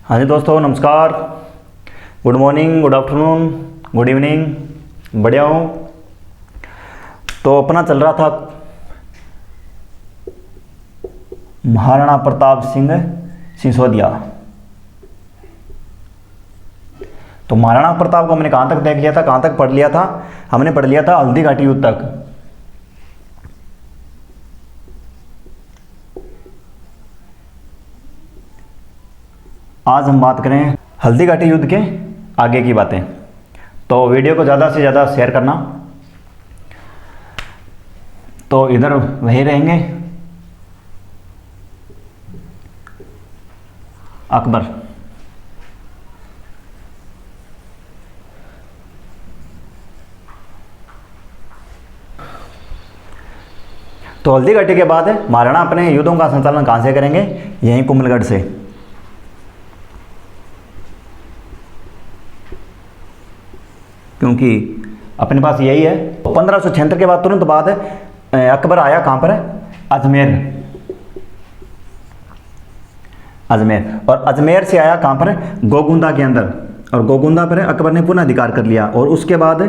हाँ जी दोस्तों, नमस्कार, good morning, good afternoon, good evening. बढ़िया हूँ। तो अपना चल रहा था महाराणा प्रताप सिंह सिसोदिया। तो महाराणा प्रताप को हमने कहाँ तक देख लिया था, कहाँ तक पढ़ लिया था? हमने पढ़ लिया था हल्दी घाटी युद्ध तक। आज हम बात करें हल्दी घाटी युद्ध के आगे की बातें। तो वीडियो को ज़्यादा से ज़्यादा शेयर करना। तो इधर वही रहेंगे अकबर। तो हल्दी घाटी के बाद महाराणा अपने युद्धों का संचालन कहाँ से करेंगे? यहीं कुंभलगढ़ से। क्योंकि अपने पास यही है। 1576 के बाद तुरंत बाद अकबर आया कहाँ पर? अजमेर। और अजमेर से आया कहाँ पर? गोगुंदा के अंदर। और गोगुंदा पर अकबर ने पुनः अधिकार कर लिया। और उसके बाद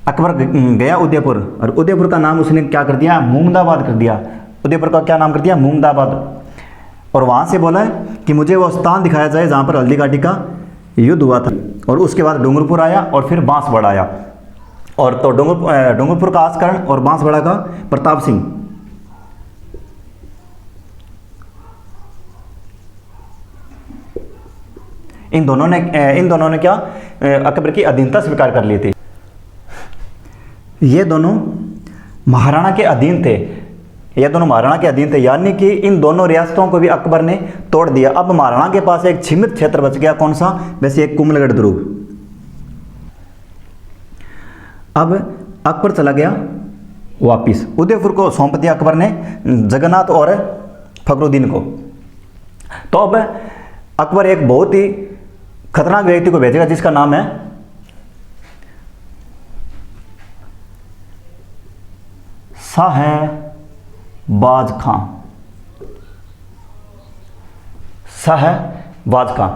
अकबर गया उदयपुर, और उदयपुर का नाम उसने क्या कर दिया? मुमदाबाद कर दिया। उदयपुर का क्या नाम कर दिया? मुमदाबाद। और वहाँ से बोला कि मुझे वो स्थान दिखाया जाए जहाँ पर हल्दी घाटी का युद्ध हुआ था। और उसके बाद डूंगरपुर आया और फिर बांसवाड़ा आया। और तो डूंगरपुर का आस्करण और बांसवाड़ा का प्रताप सिंह। इन दोनों ने क्या अकबर की अधीनता स्वीकार कर ली थी। ये दोनों महाराणा के अधीन थे। यानी कि इन दोनों रियासतों को भी अकबर ने तोड़ दिया। अब महाराणा के पास एक सीमित क्षेत्र बच गया। कौन सा? वैसे एक कुंभलगढ़ दुर्ग। अब अकबर चला गया वापिस। उदयपुर को सौंप दिया अकबर ने जगन्नाथ और फखरुद्दीन को। तो अब अकबर एक बहुत ही खतरनाक व्यक्ति को भेजेगा जिसका नाम है शाहबाज खां।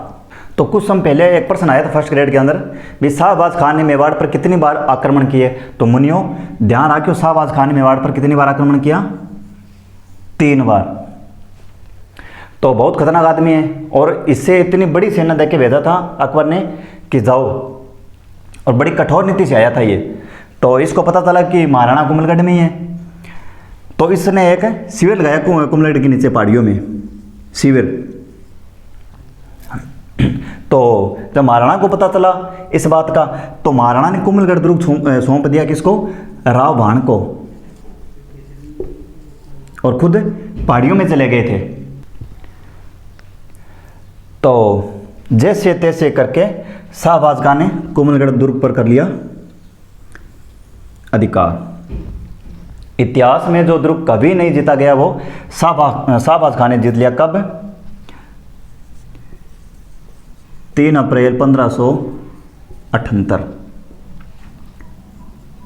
तो कुछ समय पहले एक प्रश्न आया था फर्स्ट ग्रेड के अंदर भी, शाहबाज खान ने मेवाड़ पर कितनी बार आक्रमण किए? तो मुनियों ध्यान रखियो, शाहबाज खान ने मेवाड़ पर कितनी बार आक्रमण किया? 3 बार। तो बहुत खतरनाक आदमी है। और इससे इतनी बड़ी सेना देके भेजा था अकबर ने कि जाओ, और बड़ी कठोर नीति से आया था ये। तो इसको पता चला कि महाराणा कुंभलगढ़ में ही है। तो इसने एक शिविर लगाया कुंभलगढ़ के नीचे पहाड़ियों में शिविर। तो जब महाराणा को पता चला इस बात का, तो महाराणा ने कुंभलगढ़ दुर्ग सौंप दिया किसको? राव भान को। और खुद पहाड़ियों में चले गए थे। तो जैसे तैसे करके शाहबाज खान ने कुंभलगढ़ दुर्ग पर कर लिया अधिकार। इतिहास में जो दुर्ग कभी नहीं जीता गया वो शाहबाज खान ने जीत लिया। कब? 3 अप्रैल 1578।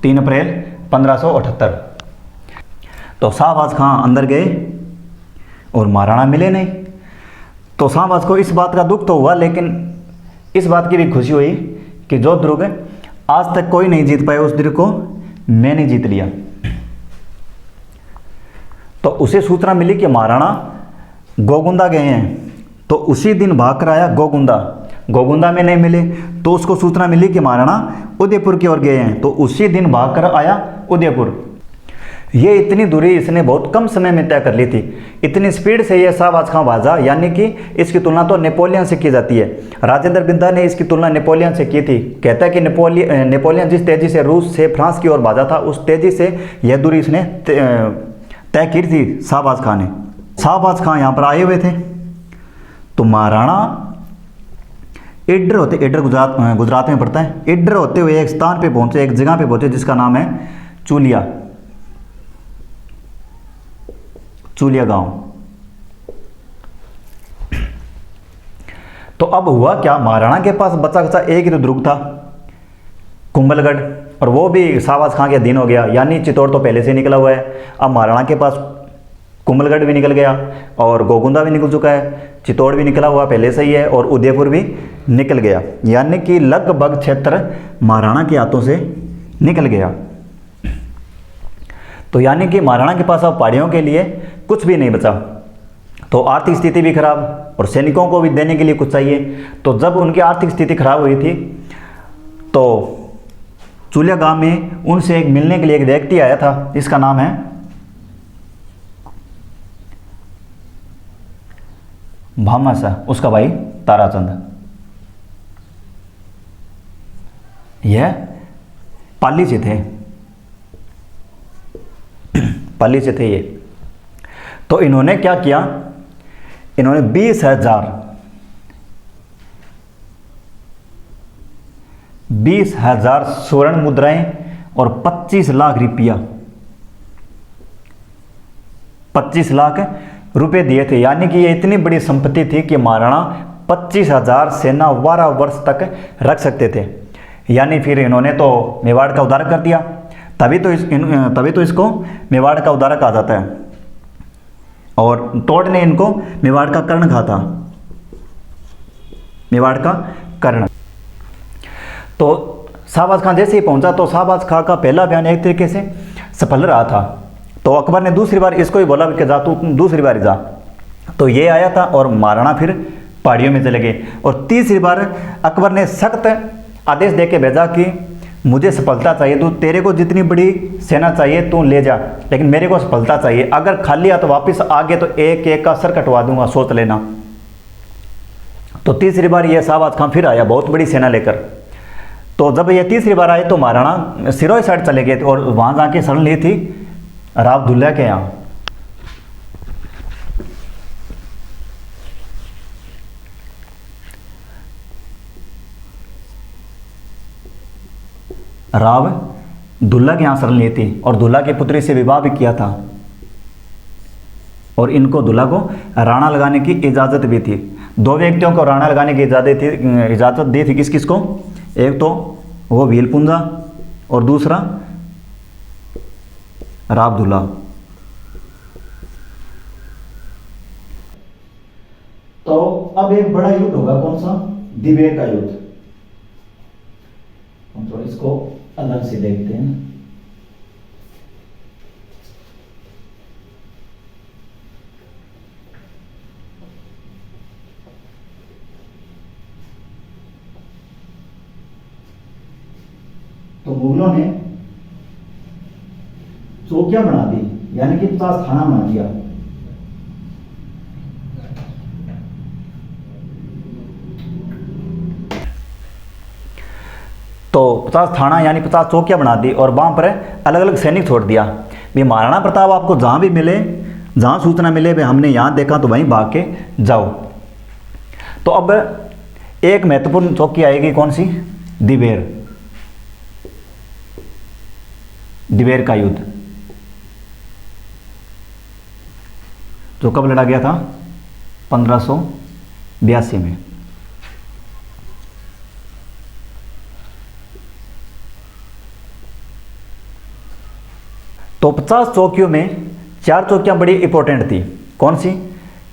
3 अप्रैल 1578। तो शाहबाज खान अंदर गए और महाराणा मिले नहीं। तो शाहबाज को इस बात का दुख तो हुआ, लेकिन इस बात की भी खुशी हुई कि जो दुर्ग आज तक कोई नहीं जीत पाया उस दुर्ग को मैंने जीत लिया। तो उसे सूचना मिली कि महाराणा गोगुंदा गए हैं। तो उसी दिन भाग कर आया गोगुंदा में नहीं मिले। तो उसको सूचना मिली कि महाराणा उदयपुर की ओर गए हैं। तो उसी दिन भाग कर आया उदयपुर। ये इतनी दूरी इसने बहुत कम समय में तय कर ली थी। इतनी स्पीड से ये शाहबाज खां भाजा, यानी कि इसकी तुलना तो नेपोलियन से की जाती है। राजेंद्र बिंदा ने इसकी तुलना नेपोलियन से की थी। कहता है कि नेपोलियन जिस तेजी से रूस से फ्रांस की ओर भाजा था, उस तेजी से यह दूरी इसने तय की थी शाहबाज खां ने। शाहबाज खां यहाँ पर आए हुए थे। तो महाराणा इडर गुजरात में पड़ता है। इडर होते हुए एक स्थान पे पहुंचे, एक जगह पे पहुंचे जिसका नाम है चूलिया गांव। तो अब हुआ क्या? महाराणा के पास बचा खचा एक ही तो दुर्ग था, कुंभलगढ़, और वो भी शाहबाज खां के अधीन हो गया। यानी चित्तौड़ तो पहले से निकला हुआ है। अब महाराणा के पास कुंभलगढ़ भी निकल गया और गोगुंदा भी निकल चुका है। चित्तौड़ भी निकला हुआ पहले से ही है और उदयपुर भी निकल गया, यानी कि लगभग क्षेत्र महाराणा के हाथों से निकल गया। तो यानी कि महाराणा के पास अब पहाड़ियों के लिए कुछ भी नहीं बचा। तो आर्थिक स्थिति भी खराब और सैनिकों को भी देने के लिए कुछ चाहिए। तो जब उनकी आर्थिक स्थिति खराब हुई थी तो चुलिया गांव में उनसे एक मिलने के लिए एक व्यक्ति आया था, इसका नाम है भामाशाह, उसका भाई ताराचंद। यह पाली से थे, पाली से थे ये। तो इन्होंने क्या किया, इन्होंने 20,000 स्वर्ण मुद्राएं और 25 लाख रुपया, 25 लाख रुपए दिए थे। यानी कि ये इतनी बड़ी संपत्ति थी कि महाराणा 25,000 सेना 12 वर्ष तक रख सकते थे। यानी फिर इन्होंने तो मेवाड़ का उद्धार कर दिया, तभी तो इसको मेवाड़ का उद्धार कहा जाता है। और टोड ने इनको मेवाड़ का कर्ण कहा था, मेवाड़ का कर्ण। तो शाहबाज खान जैसे ही पहुंचा तो शाहबाज खान का पहला बयान एक तरीके से सफल रहा था। तो अकबर ने दूसरी बार इसको ही बोला कि जा तू दूसरी बार जा। तो ये आया था और महाराणा फिर पहाड़ियों में चले गए। और तीसरी बार अकबर ने सख्त आदेश दे के भेजा कि मुझे सफलता चाहिए, तू तेरे को जितनी बड़ी सेना चाहिए तू ले जा, लेकिन मेरे को सफलता चाहिए। अगर खाली हाथ वापस आ गए तो एक एक का सर कटवा दूंगा, सोच लेना। तो तीसरी बार ये शाहबाज खान फिर आया बहुत बड़ी सेना लेकर। तो जब ये तीसरी बार आए तो महाराणा सिरोही साइड चले गए थे और वहां जाके शरण ली थी राव दुल्ला के यहाँ। राव दुल्ला के यहाँ शरण ली थी और दुल्ला की पुत्री से विवाह भी किया था। और इनको दुल्ला को राणा लगाने की इजाज़त भी थी। दो व्यक्तियों को राणा लगाने की इजाज़त दी थी। किस किस को? एक तो वो भीलपुंजा और दूसरा राव दुल्ला। तो अब एक बड़ा युद्ध होगा, कौन सा? दिवेर का युद्ध। हम थोड़ा इसको अलग से देखते हैं। तो मुगलों ने चौकियां बना दी, यानी कि 50 थाना बना दिया। तो 50 थाना यानी 50 चौकियां बना दी और वहां पर अलग अलग सैनिक छोड़ दिया। भी महाराणा प्रताप आपको जहां भी मिले, जहां सूचना मिले भाई हमने यहां देखा तो वहीं भाग के जाओ। तो अब एक महत्वपूर्ण चौकी आएगी, कौन सी? दिवेर। दिवेर का युद्ध जो कब लड़ा गया था? 1582 में। तो 50 चौकियों में 4 चौकियां बड़ी इंपॉर्टेंट थी। कौन सी?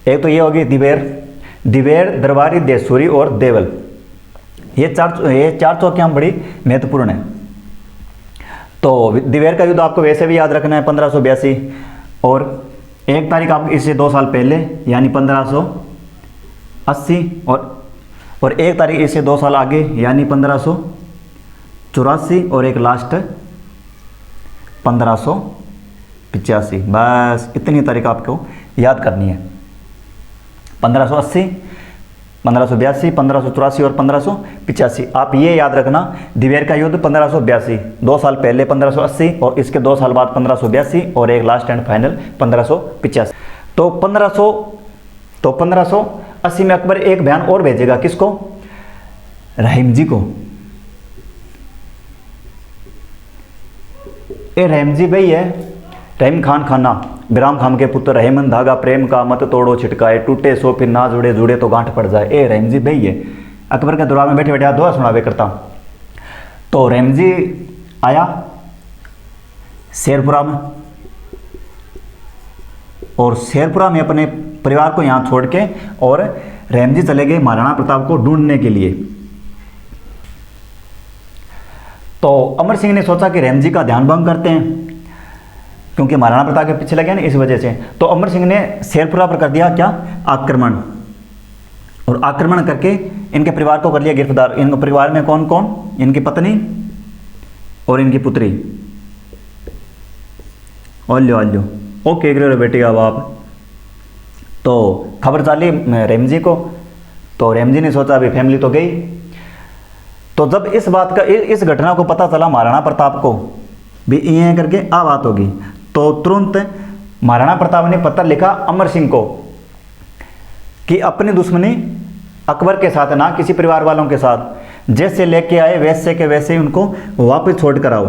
एक तो ये होगी दिवेर, दरबारी, देशूरी और देवल। ये चार चौकियां बड़ी महत्वपूर्ण है। तो दिवेर का युद्ध आपको वैसे भी याद रखना है 1582। और एक तारीख आप इससे 2 साल पहले यानी 1580 और एक तारीख इससे 2 साल आगे यानी 1584 और एक लास्ट 1585। बस इतनी तारीख आपको याद करनी है। 1580, 1582, 1584 और 1585। आप ये याद रखना, दिवेर का युद्ध 1582, 2 साल पहले 1580 और इसके 2 साल बाद 1582 और एक लास्ट एंड फाइनल 1585। तो 1580 में अकबर एक बयान और भेजेगा। किसको? रहीम जी को। ये रहीम जी भाई है, रहीम खान खाना, बिराम खान के पुत्र। रहीमन धागा प्रेम का मत तोड़ो छिटकाए, टूटे सो फिर ना जुड़े, जुड़े तो गांठ पड़ जाए। ए रहीम जी भाई है, अकबर के दरबार में बैठे बैठे दुआ सुनावे करता। तो रहीम जी आया शेरपुरा में और शेरपुरा में अपने परिवार को यहाँ छोड़ के और रैमजी चले गए महाराणा प्रताप को ढूंढने के लिए। तो अमर सिंह ने सोचा कि रैमजी का ध्यान भंग करते हैं, क्योंकि महाराणा प्रताप के पीछे लगे ना, इस वजह से। तो अमर सिंह ने शेरपुरा पर कर दिया क्या, आक्रमण, और आक्रमण करके इनके परिवार को कर लिया गिरफ्तार। इनके परिवार में कौन कौन, इनकी पत्नी और इनकी पुत्री। ओल्यो ओल्यो ओके गिरो बेटी अब आप। तो खबर चाली रैमजी को, तो रैमजी ने सोचा अभी फैमिली तो गई। तो जब इस बात का, इस घटना को पता चला महाराणा प्रताप को भी ये करके आ बात होगी, तो तुरंत महाराणा प्रताप ने पत्र लिखा अमर सिंह को कि अपनी दुश्मनी अकबर के साथ ना, किसी परिवार वालों के साथ, जैसे लेके आए वैसे के वैसे ही उनको वापस छोड़ कर आओ।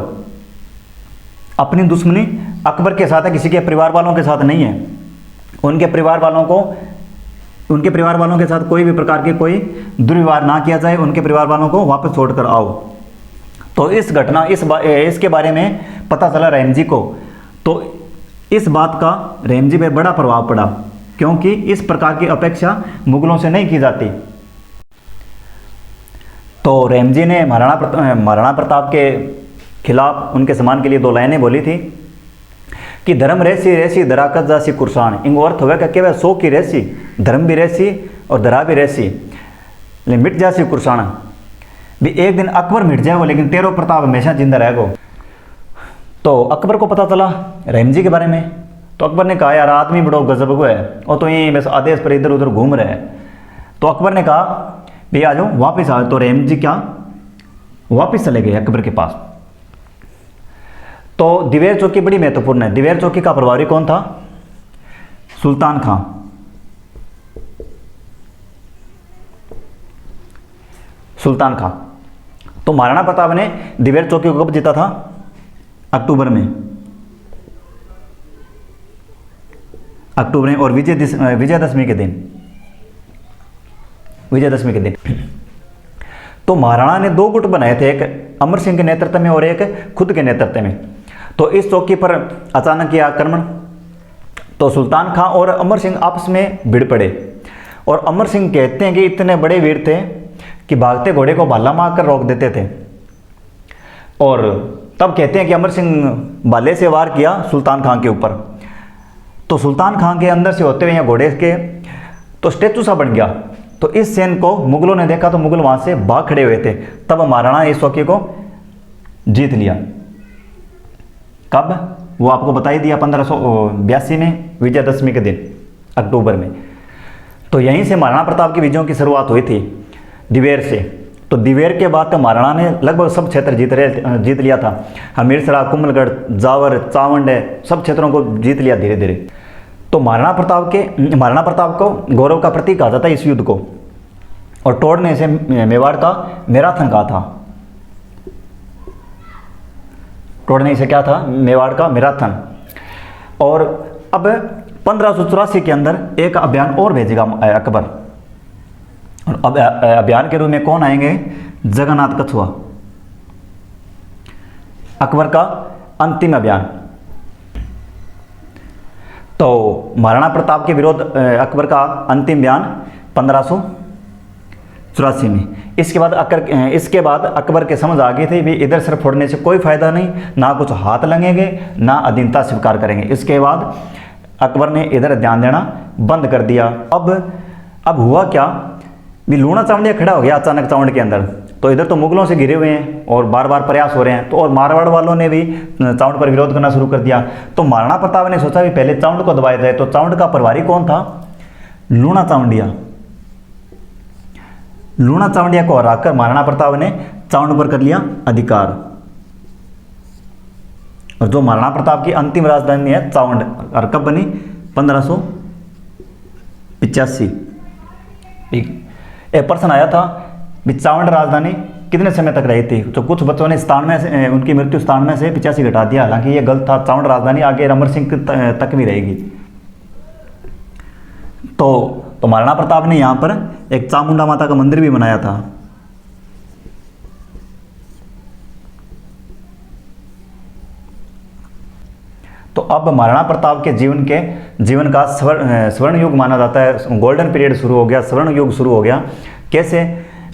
अपनी दुश्मनी अकबर के साथ है, किसी के परिवार वालों के साथ नहीं है। उनके परिवार वालों के साथ कोई भी प्रकार की कोई दुर्व्यवहार ना किया जाए, उनके परिवार वालों को वापस छोड़कर आओ। तो इस घटना, इसके बारे में पता चला रैमजी को, तो इस बात का रैमजी पर बड़ा प्रभाव पड़ा, क्योंकि इस प्रकार की अपेक्षा मुगलों से नहीं की जाती। तो रैमजी ने महाराणा प्रताप के खिलाफ, उनके सम्मान के लिए 2 लाइनें बोली थी कि धर्म रहसी रहसी धराकत जासी कुर्सान। इनको अर्थ हुआ कि वह 100 की रहसी, धर्म भी रहसी और धरा भी रहसी, लेकिन मिट जासी कुर्सान। भी एक दिन अकबर मिट जाएगा, लेकिन तेरो प्रताप हमेशा जिंदा रहेगा। तो अकबर को पता चला रैमजी के बारे में, तो अकबर ने कहा यार आदमी बड़ो गजब को है, और तो ये बस आदेश पर इधर उधर घूम रहे हैं। तो अकबर ने कहा भैया आ जाओ वापस आओ। तो रैमजी क्या वापस चले गए अकबर के पास। तो दिवेर चौकी बड़ी महत्वपूर्ण है। दिवेर चौकी का प्रभारी कौन था, सुल्तान खां। सुल्तान खां। तो महाराणा प्रताप ने दिवेर चौकी को कब जीता था, अक्टूबर में, और विजयदशमी के दिन। तो महाराणा ने 2 गुट बनाए थे, एक अमर सिंह के नेतृत्व में और एक खुद के नेतृत्व में। तो इस चौकी पर अचानक किया आक्रमण, तो सुल्तान खां और अमर सिंह आपस में भिड़ पड़े। और अमर सिंह कहते हैं कि इतने बड़े वीर थे कि भागते घोड़े को भाला मार कर रोक देते थे। और तब कहते हैं कि अमर सिंह भाले से वार किया सुल्तान खां के ऊपर। तो सुल्तान खां के अंदर से होते हुए घोड़े के तो स्टेचू सा बन गया। तो इस सीन को मुगलों ने देखा, तो मुगल वहां से भाग खड़े हुए थे। तब महाराणा ने इस चौकी को जीत लिया। कब, वो आपको बता ही दिया, 1582 में विजयदशमी के दिन, अक्टूबर में। तो यहीं से महाराणा प्रताप की विजयों की शुरुआत हुई थी, दिवेर से। तो दिवेर के बाद तो महाराणा ने लगभग सब क्षेत्र जीत लिया था। हमीरसरा, कुंभलगढ़, जावर, चावंड, सब क्षेत्रों को जीत लिया धीरे धीरे। तो महाराणा प्रताप को गौरव का प्रतीक कहा जाता है इस युद्ध को, और तोड़ने से मेवाड़ का मैराथन कहा था। तोड़ने से क्या था, मेवाड़ का मैराथन। और अब 1584 के अंदर एक अभियान और भेजेगा अकबर, और अब अभियान के रूप में कौन आएंगे, जगन्नाथ कछुआ। अकबर का अंतिम अभियान। तो महाराणा प्रताप के विरोध अकबर का अंतिम बयान 1584 में। इसके बाद अकबर के समझ आ गई थी भी इधर सिर फोड़ने से कोई फायदा नहीं, ना कुछ हाथ लगेंगे, ना अधीनता स्वीकार करेंगे। इसके बाद अकबर ने इधर ध्यान देना बंद कर दिया। अब हुआ क्या, भी लूणा चावंडिया खड़ा हो गया अचानक चावंड के अंदर। तो इधर तो मुगलों से घिरे हुए हैं और बार बार प्रयास हो रहे हैं। तो और मारवाड़ वालों ने भी चावंड पर विरोध करना शुरू कर दिया। तो महाराणा प्रताप ने सोचा भी पहले चावंड को दबाया जाए। तो चावंड का प्रभारी कौन था, लूणा चावंडिया। लूणा चावंडिया को हराकर महाराणा प्रताप ने चावंड पर कर लिया अधिकार। और जो महाराणा प्रताप की अंतिम राजधानी है चावंड, और कब बनी, 1585। एक प्रश्न आया था भी चावंड राजधानी कितने समय तक रही थी। तो कुछ बच्चों ने 97 से, उनकी मृत्यु 97 से 85 घटा दिया। हालांकि ये गलत था, चावंड राजधानी आगे अमर सिंह तक भी रहेगी। तो महाराणा प्रताप ने यहाँ पर एक चामुंडा माता का मंदिर भी बनाया था। तो अब महाराणा प्रताप के जीवन का स्वर्ण युग माना जाता है, गोल्डन पीरियड शुरू हो गया, स्वर्ण युग शुरू हो गया। कैसे?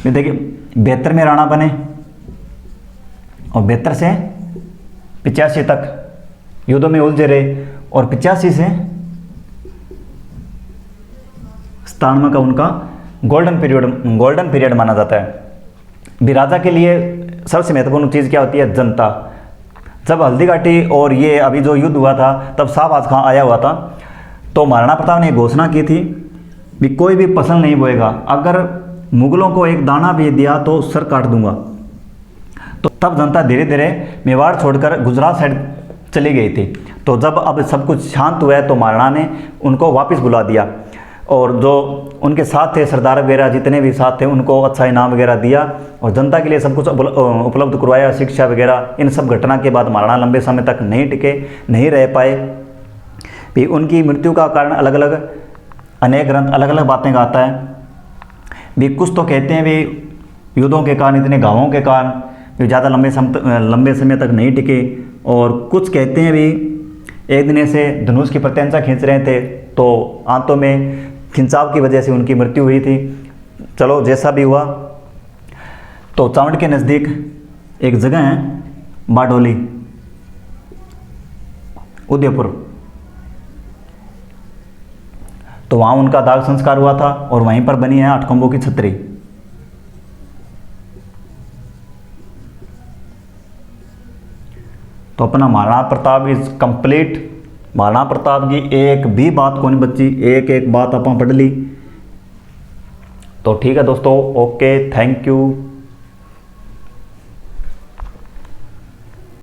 देखिए 72 में राणा बने और 72 से 85 तक युद्धों में उलझे रहे और 85 से 97 का उनका गोल्डन पीरियड माना जाता है। भी राजा के लिए सबसे महत्वपूर्ण चीज़ क्या होती है? जनता। जब हल्दी घाटी और ये अभी जो युद्ध हुआ था तब शाहबाज खां आया हुआ था, तो महाराणा प्रताप ने घोषणा की थी भी कोई भी फसल नहीं बोएगा, अगर मुगलों को एक दाना भी दिया तो सर काट दूंगा। तो तब जनता धीरे धीरे मेवाड़ छोड़कर गुजरात साइड चली गई थी। तो जब अब सब कुछ शांत हुआ है तो महाराणा ने उनको वापस बुला दिया और जो उनके साथ थे सरदार वगैरह जितने भी साथ थे उनको अच्छा इनाम वगैरह दिया और जनता के लिए सब कुछ उपलब्ध करवाया, शिक्षा वगैरह। इन सब घटना के बाद महाराणा लंबे समय तक नहीं टिके, नहीं रह पाए। भी उनकी मृत्यु का कारण अलग अलग अनेक ग्रंथ अलग अलग बातें गाता है। भी कुछ तो कहते हैं भी युद्धों के कारण, इतने घावों के कारण भी ज़्यादा लंबे समय तक नहीं टिके, और कुछ कहते हैं भी एक दिन ऐसे धनुष की प्रत्यंचा खींच रहे थे तो आंतों में खिंचाव की वजह से उनकी मृत्यु हुई थी। चलो जैसा भी हुआ। तो चावड़ के नज़दीक एक जगह है बारडोली, उदयपुर, तो वहाँ उनका दाह संस्कार हुआ था और वहीं पर बनी है 8 खंभों की छतरी। तो अपना महाराणा प्रताप इज कंप्लीट। महाराणा प्रताप की एक भी बात को नहीं बची, एक एक बात अपन पढ़ ली। तो ठीक है दोस्तों, ओके, थैंक यू।